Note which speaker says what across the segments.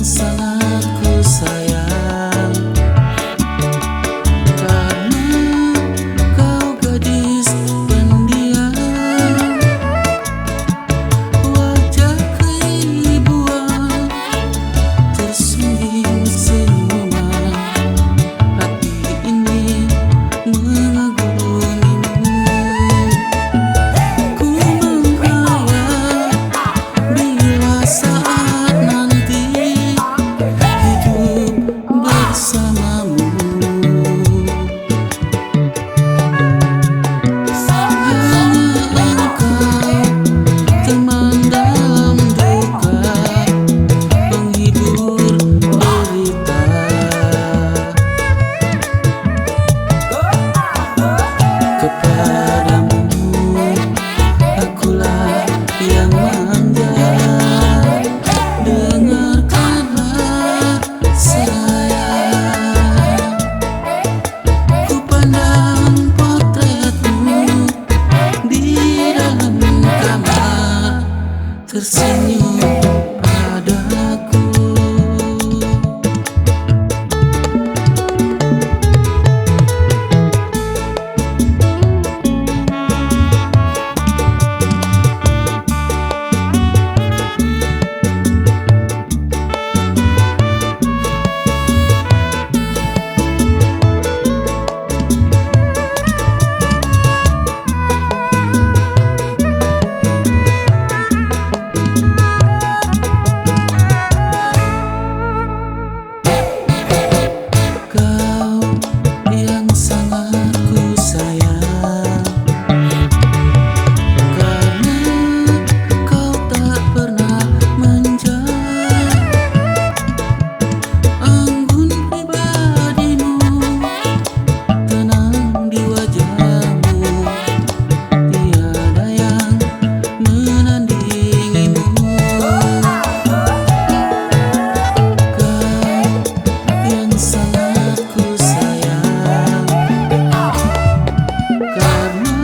Speaker 1: sangat ku sayang, karena kau gadis pendiam, wajah keibuan tersungging senyuman, hati ini mengagumimu. Ku menghayal bila saat nanti hidup bersamamu. Hanya engkau teman dalam duka, penghibur derita. Kepadamu akulah yang manja, dengarkanlah sayang. Ku pandang potretmu di dalam kamar, tersenyum padaku. Kau yang sangat ku sayang, karena kau tak pernah manja. Anggun pribadimu, tenang di wajahmu, tiada yang menandingimu. Kau yang sangat ku sayang, karena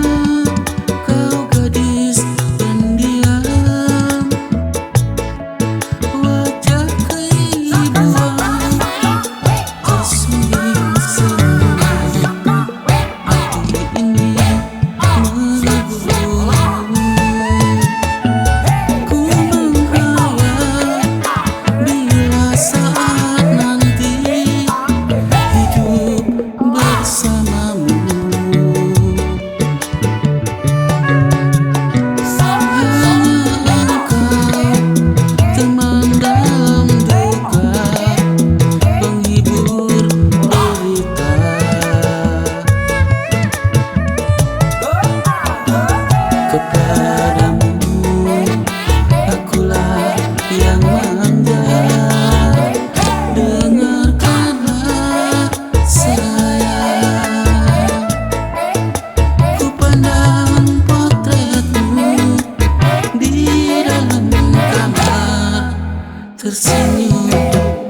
Speaker 1: kau gadis pendiam, wajah keibuan tersungging senyuman, hati ini mengagumimu. Ku menghayal bila saat nanti hidup bersamamu. Hanya engkau teman dalam duka, penghibur derita. Kepadamu akulah yang manja, dengarkanlah sayang. Ku pandang potretmu di dalam kamar, tersenyum